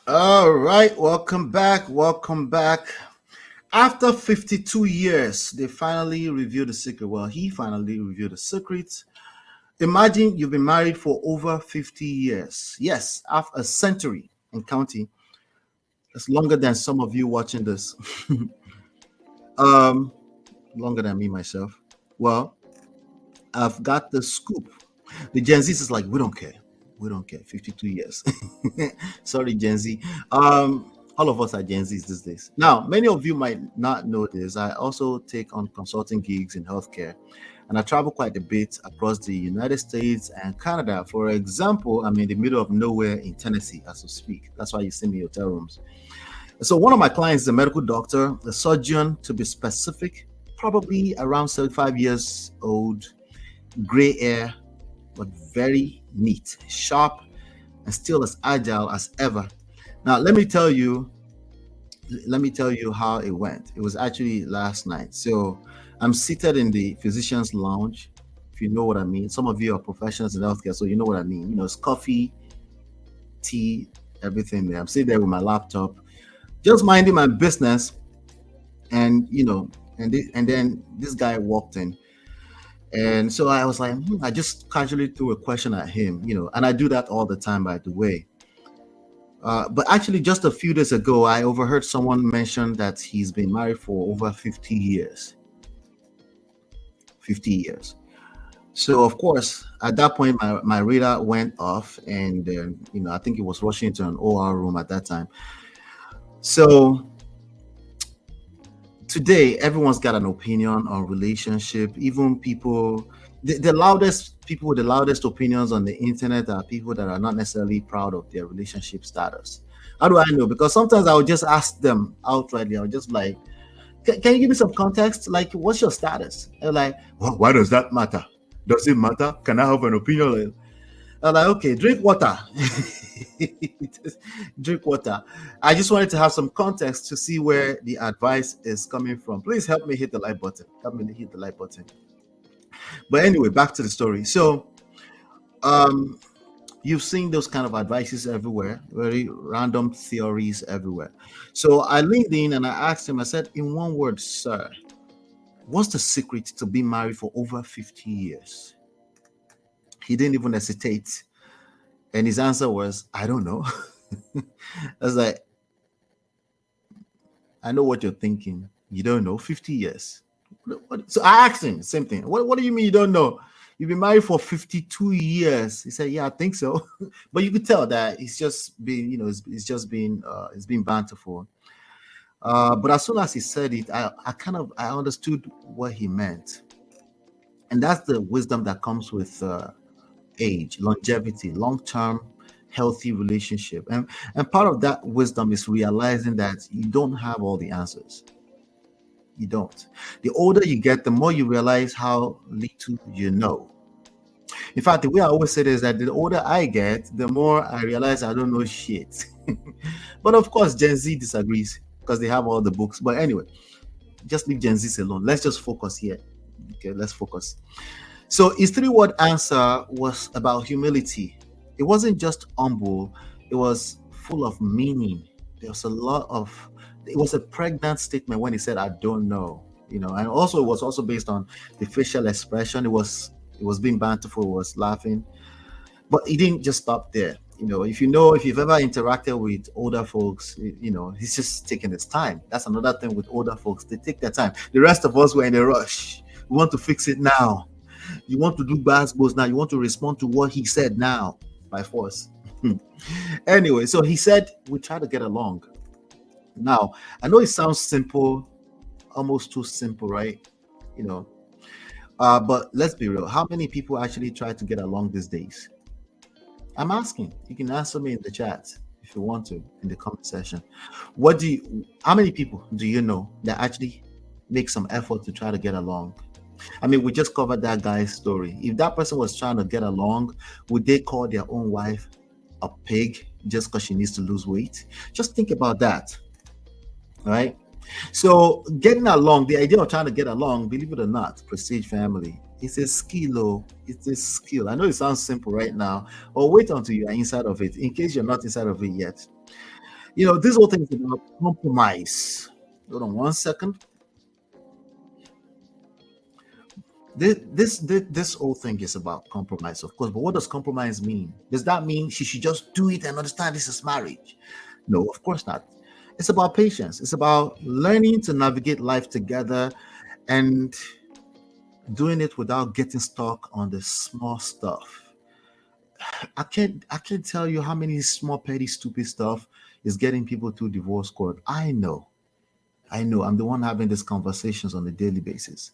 All right, welcome back. Welcome back. After 52 years, they finally revealed the secret. Well, he finally revealed the secret. Imagine you've been married for over 50 years. Yes, half a century and counting. That's longer than some of you watching this. um, Longer than me myself. Well, I've got the scoop. The Gen Z is like, we don't care. We don't care. 52 years. Sorry, Gen Z. All of us are Gen Zs these days. Now, many of you might not know this. I also take on consulting gigs in healthcare, and I travel quite a bit across the United States and Canada. For example, I'm in the middle of nowhere in Tennessee as we speak. That's why you see me in hotel rooms. So, one of my clients is a medical doctor, a surgeon to be specific, probably around 75 years old, gray hair, but very neat, sharp, and still as agile as ever. Now, let me tell you how it went. It was actually last night. So I'm seated in the physician's lounge, if you know what I mean. Some of you are professionals in healthcare, so you know what I mean. It's coffee, tea, everything there. I'm sitting there with my laptop, just minding my business, and and then this guy walked in. And so I was like, I just casually threw a question at him, and I do that all the time, by the way. But actually, just a few days ago, I overheard someone mention that he's been married for over 50 years. 50 years. So, of course, at that point, my radar went off, and I think it was rushing into an OR room at that time. So, today, everyone's got an opinion on relationship. Even people, the loudest people with the loudest opinions on the internet are people that are not necessarily proud of their relationship status. How do I know? Because sometimes I would just ask them outrightly. I would just like, can you give me some context? Like, what's your status? They're like, well, why does that matter? Does it matter? Can I have an opinion? I'm like, okay, drink water. Drink water. I just wanted to have some context to see where the advice is coming from. Please help me hit the like button. Help me hit the like button. But anyway, back to the story. So, um, you've seen those kind of advices everywhere, very random theories everywhere. So I leaned in and I asked him, I said, in one word, sir, what's the secret to being married for over 50 years? He didn't even hesitate. And his answer was, I don't know. I was like, I know what you're thinking. You don't know. 50 years. So I asked him, same thing. What do you mean you don't know? You've been married for 52 years. He said, yeah, I think so. But you could tell that it's just been, it's been banterful. But as soon as he said it, I understood what he meant. And that's the wisdom that comes with age, longevity, long-term healthy relationship. And part of that wisdom is realizing that you don't have all the answers. You don't. The older you get, the more you realize how little you know. In fact, the way I always say this is that the older I get, the more I realize I don't know shit. But of course, Gen Z disagrees because they have all the books. But anyway, just leave Gen Z alone. Let's just focus here. Okay, let's focus. So his three-word answer was about humility. It wasn't just humble, it was full of meaning. There was a lot of it was a pregnant statement when he said, I don't know. And also it was also based on the facial expression. It was being banterful, it was laughing. But he didn't just stop there. If you've ever interacted with older folks, he's just taking his time. That's another thing with older folks. They take their time. The rest of us were in a rush. We want to fix it now. You want to do basketballs now. You want to respond to what he said now by force. Anyway, so he said we try to get along. Now, I know it sounds simple, almost too simple, right? You know, but let's be real. How many people actually try to get along these days? I'm asking. You can answer me in the chat if you want to in the comment section. How many people do you know that actually make some effort to try to get along? I mean, we just covered that guy's story. If that person was trying to get along, would they call their own wife a pig just because she needs to lose weight? Just think about that, right? So, getting along, the idea of trying to get along, believe it or not, Prestige family, it's a skill. Oh, it's a skill. I know it sounds simple right now, or wait until you are inside of it, in case you're not inside of it yet. This whole thing is about compromise. Hold on one second. This whole thing is about compromise, of course. But what does compromise mean? Does that mean she should just do it and understand this is marriage? No, of course not. It's about patience. It's about learning to navigate life together and doing it without getting stuck on the small stuff. I can't tell you how many small petty stupid stuff is getting people to divorce court. I know I'm the one having these conversations on a daily basis.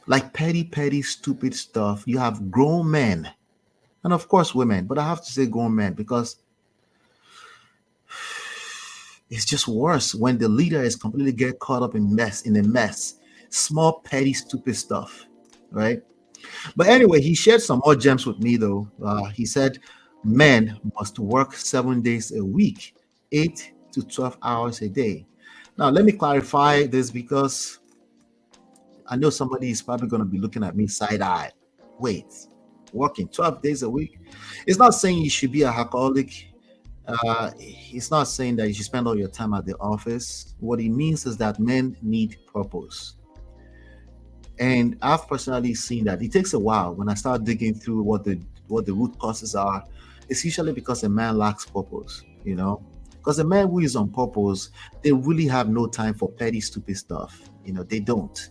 Like petty stupid stuff. You have grown men and of course women, but I have to say grown men because it's just worse when the leader is completely get caught up in a mess, small petty stupid stuff, right? But anyway, he shared some more gems with me though. He said men must work 7 days a week, 8 to 12 hours a day. Now let me clarify this because I know somebody is probably going to be looking at me side eye. Wait, working 12 days a week? It's not saying you should be a alcoholic. It's not saying that you should spend all your time at the office. What it means is that men need purpose. And I've personally seen that it takes a while when I start digging through what the root causes are. It's usually because a man lacks purpose, Because a man who is on purpose, they really have no time for petty, stupid stuff. They don't.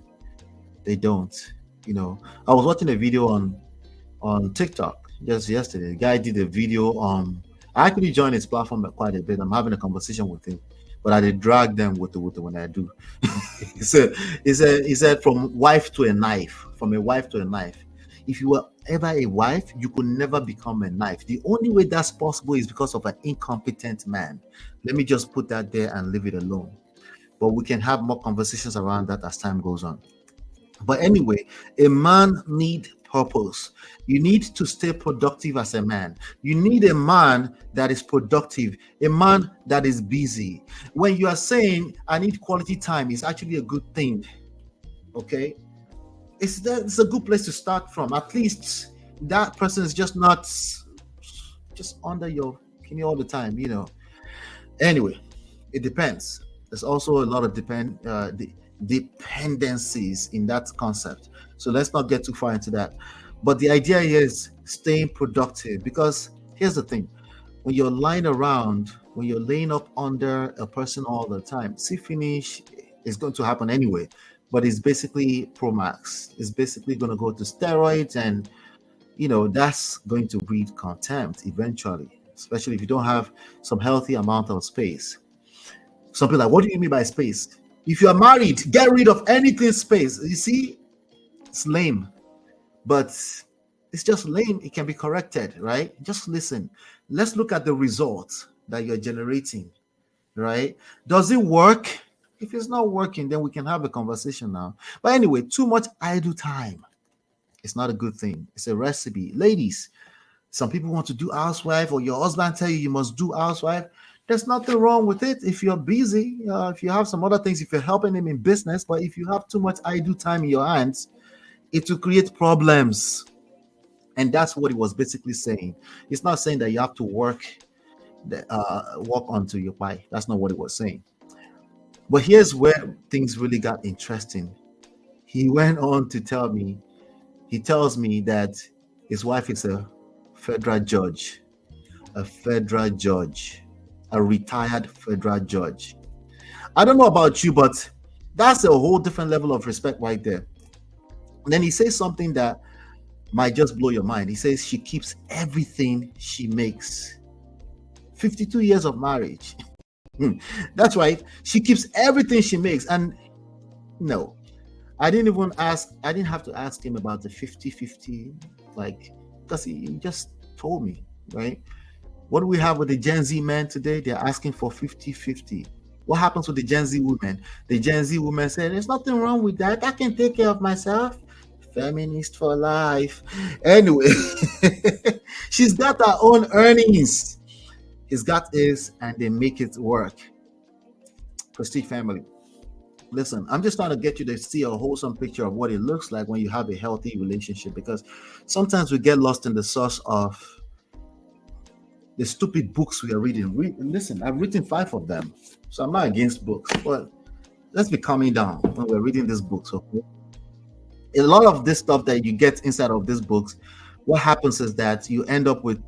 They don't. I was watching a video on TikTok just yesterday. The guy did a video on. I actually joined his platform quite a bit. I'm having a conversation with him, but I did drag them with the when I do. he said from wife to a knife, from a wife to a knife. If you were ever a wife, you could never become a knife. The only way that's possible is because of an incompetent man. Let me just put that there and leave it alone. But we can have more conversations around that as time goes on. But anyway, a man need purpose. You need to stay productive as a man. You need a man that is productive, a man that is busy. When you are saying I need quality time, it's actually a good thing. Okay, it's a good place to start from. At least that person is just not just under your skin all the time. Anyway, it depends. There's also a lot of dependencies in that concept. So let's not get too far into that. But the idea is staying productive because here's the thing: when you're lying around, when you're laying up under a person all the time, see finish is going to happen anyway. But it's basically pro max. It's basically going to go to steroids, and that's going to breed contempt eventually, especially if you don't have some healthy amount of space. Something like, what do you mean by space? If you are married, get rid of anything space. You see, it's lame, but it's just lame. It can be corrected, right? Just listen. Let's look at the results that you're generating, right? Does it work? If it's not working, then we can have a conversation now. But anyway, too much idle time. It's not a good thing. It's a recipe. Ladies, some people want to do housewife, or your husband tell you must do housewife. There's nothing wrong with it if you're busy, if you have some other things, if you're helping him in business. But if you have too much idle time in your hands, it will create problems. And that's what he was basically saying. It's not saying that you have to work onto your pie. That's not what it was saying. But here's where things really got interesting. He went on to tell me, he tells me that his wife is a federal judge, a retired federal judge. I don't know about you, but that's a whole different level of respect right there. And then he says something that might just blow your mind. He says she keeps everything she makes. 52 years of marriage. That's right. She keeps everything she makes. And no, I didn't have to ask him about the 50-50, because he just told me, right? What do we have with the Gen Z men today? They're asking for 50-50. What happens with the Gen Z women? The Gen Z women say, there's nothing wrong with that. I can take care of myself. Feminist for life. Anyway, she's got her own earnings. He's got his, and they make it work. Prestige family. Listen, I'm just trying to get you to see a wholesome picture of what it looks like when you have a healthy relationship, because sometimes we get lost in the sauce of the stupid books we are reading. Listen, I've written 5 of them, so I'm not against books, but let's be calming down when we're reading these books. Okay, a lot of this stuff that you get inside of these books, what happens is that you end up with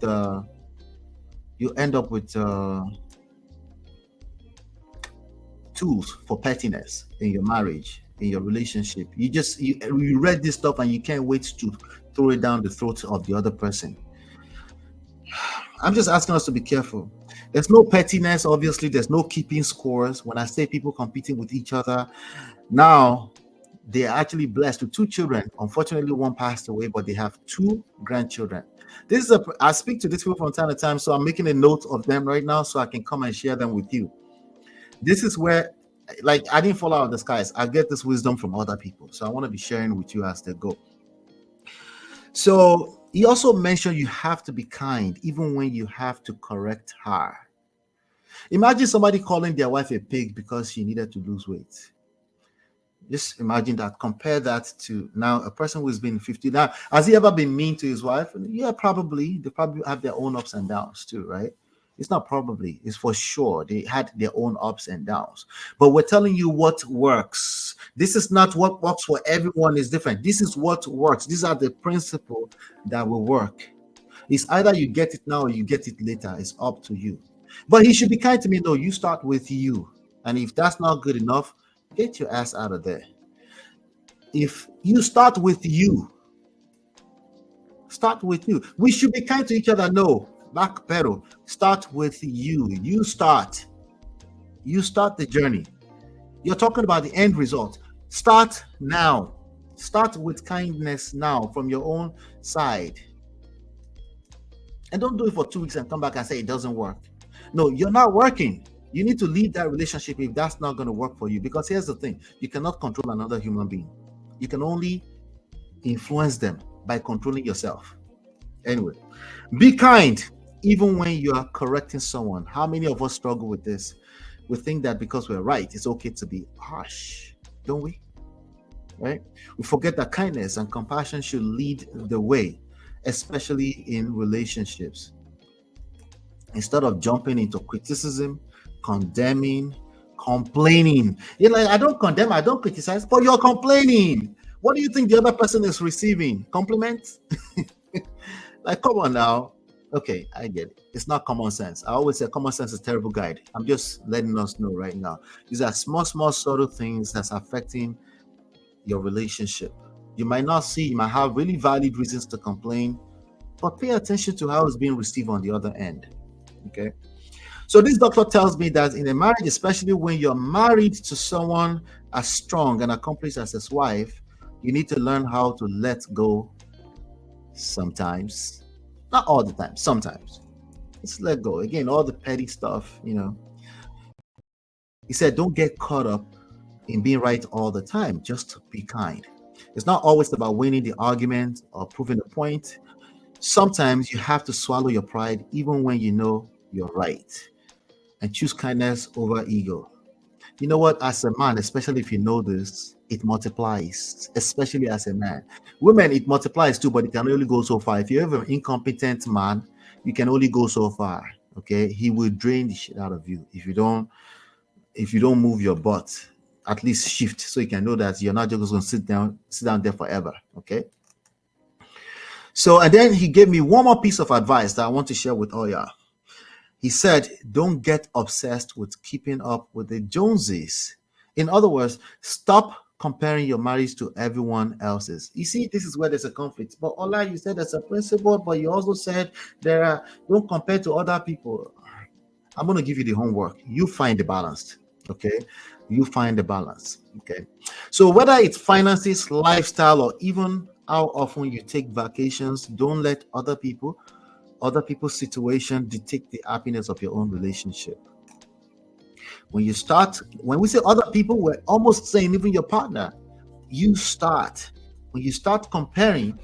tools for pettiness in your marriage, in your relationship. You read this stuff and you can't wait to throw it down the throat of the other person. I'm just asking us to be careful. There's no pettiness, obviously. There's no keeping scores. When I say people competing with each other, now they are actually blessed with 2 children. Unfortunately, one passed away, but they have 2 grandchildren. I speak to these people from time to time, so I'm making a note of them right now so I can come and share them with you. This is where, like, I didn't fall out of the skies. I get this wisdom from other people, so I want to be sharing with you as they go. So he also mentioned you have to be kind even when you have to correct her. Imagine somebody calling their wife a pig because she needed to lose weight. Just imagine that. Compare that to now a person who's been 50. Now, has he ever been mean to his wife? Yeah, probably. They probably have their own ups and downs too, right? It's not probably, it's for sure. They had their own ups and downs. But we're telling you what works. This is not what works for everyone, is different. This is what works. These are the principles that will work. It's either you get it now or you get it later. It's up to you. But he should be kind to me. No, you start with you. And if that's not good enough, get your ass out of there. If you start with you, We should be kind to each other. No, back pedal. Start with you. You start the journey. You're talking about the end result. Start now. Start with kindness now from your own side. And don't do it for 2 weeks and come back and say it doesn't work. No, you're not working. You need to leave that relationship if that's not going to work for you. Because here's the thing. You cannot control another human being. You can only influence them by controlling yourself. Anyway, be kind even when you are correcting someone. How many of us struggle with this? We think that because we're right, it's okay to be harsh, don't we? Right? We forget that kindness and compassion should lead the way, especially in relationships. Instead of jumping into criticism, condemning, complaining. You're like, I don't condemn, I don't criticize, but you're complaining. What do you think the other person is receiving? Compliments? Like, come on now. Okay, I get it. It's not common sense. I always say common sense is a terrible guide. I'm just letting us know right now. These are small, subtle things that's affecting your relationship. You might not see, you might have really valid reasons to complain, but pay attention to how it's being received on the other end. Okay. So this doctor tells me that in a marriage, especially when you're married to someone as strong and accomplished as his wife, you need to learn how to let go sometimes. Not all the time, sometimes. Just let go. Again, all the petty stuff, He said, don't get caught up in being right all the time. Just be kind. It's not always about winning the argument or proving a point. Sometimes you have to swallow your pride even when you know you're right, and choose kindness over ego. You know what? As a man, especially if you know this, it multiplies, especially as a man. Women, it multiplies too, but it can only go so far. If you have an incompetent man, you can only go so far. Okay, he will drain the shit out of you if you don't move your butt. At least shift so you can know that you're not just going to sit down there forever. Okay. So, and then he gave me one more piece of advice that I want to share with all y'all. He said, don't get obsessed with keeping up with the Joneses. In other words, stop comparing your marriage to everyone else's. You see, this is where there's a conflict. But Ola, you said there's a principle, but you also said don't compare to other people. I'm going to give you the homework. You find the balance. Okay. You find the balance. Okay. So whether it's finances, lifestyle, or even how often you take vacations, don't let other people's situation dictate the happiness of your own relationship. When we say other people, we're almost saying even your partner. When you start comparing,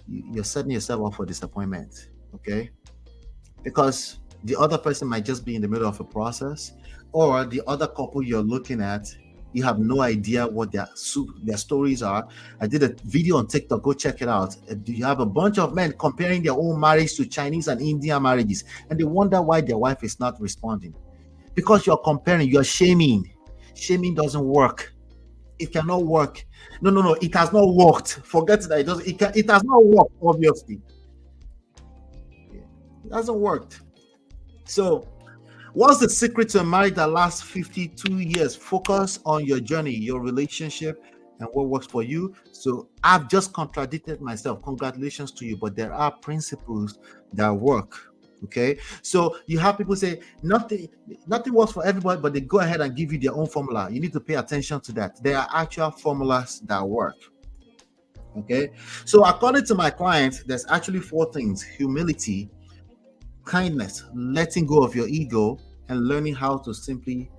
you're setting yourself up for disappointment. Okay. Because the other person might just be in the middle of a process, or the other couple you're looking at You have no idea what their stories are. I did a video on TikTok. Go check it out. You have a bunch of men comparing their own marriage to Chinese and Indian marriages, and they wonder why their wife is not responding. Because you're comparing, you're shaming. Shaming doesn't work. It cannot work. No. It has not worked. Forget that it doesn't. It has not worked. Obviously, it hasn't worked. So, what's the secret to a marriage that lasts 52 years? Focus on your journey, your relationship, and what works for you. So, I've just contradicted myself. Congratulations to you, but there are principles that work. Okay, so you have people say nothing works for everybody, but they go ahead and give you their own formula. You need to pay attention to that. There are actual formulas that work. Okay, so according to my clients, there's actually 4 things: humility, kindness, letting go of your ego, and learning how to simply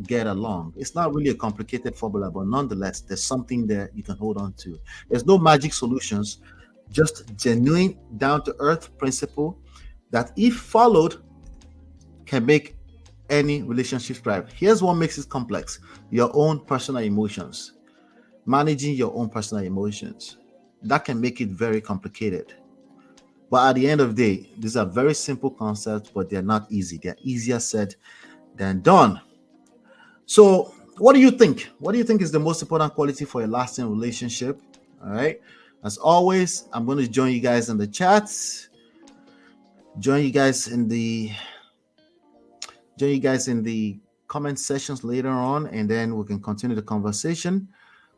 get along. It's not really a complicated formula, but nonetheless, there's something there you can hold on to. There's no magic solutions, just genuine, down-to-earth principle that, if followed, can make any relationship thrive. Here's what makes it complex: your own personal emotions. Managing your own personal emotions. That can make it very complicated. But at the end of the day, these are very simple concepts, but they're not easy. They're easier said than done. So, what do you think? What do you think is the most important quality for a lasting relationship? All right. As always, I'm going to join you guys in the chats. Join you guys in the comment sections later on, and then we can continue the conversation.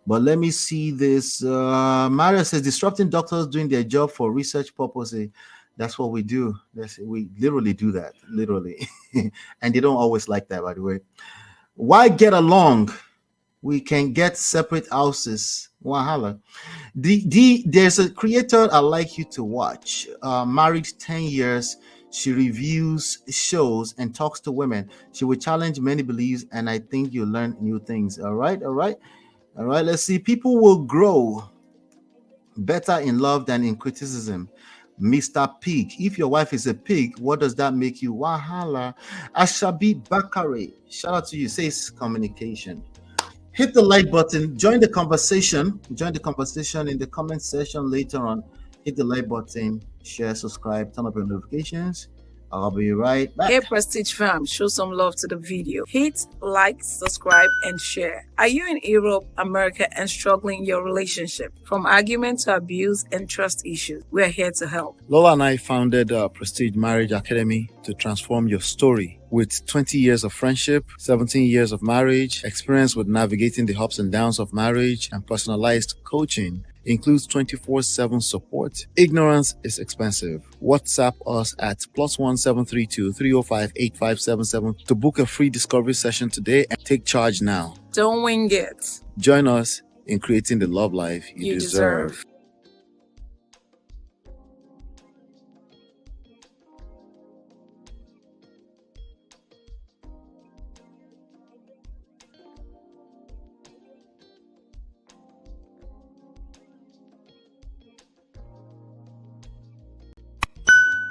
But let me see this. Mario says disrupting doctors doing their job for research purposes. That's what we do. We literally do that, literally. And they don't always like that, by the way. Why get along? We can get separate houses. Wahala. There's a creator I like you to watch. Married 10 years. She reviews shows and talks to women. She will challenge many beliefs, and I think you'll learn new things. All right. Let's see. People will grow better in love than in criticism. Mr. Pig. If your wife is a pig, what does that make you? Wahala. Ashabi Bakare. Shout out to you. Says communication. Hit the like button. Join the conversation. Join the conversation in the comment section later on. Hit the like button. Share, subscribe, turn up your notifications. I'll be right back. Hey Prestige fam, show some love to the video. Hit like, subscribe, and share. Are you in Europe, America, and struggling in your relationship? From argument to abuse and trust issues, we are here to help. Lola and I founded Prestige Marriage Academy to transform your story. With 20 years of friendship, 17 years of marriage, experience with navigating the ups and downs of marriage, and personalized coaching, includes 24/7 support. Ignorance is expensive. WhatsApp us at +1 732 305 8577 to book a free discovery session today and take charge now. Don't wing it. Join us in creating the love life you deserve.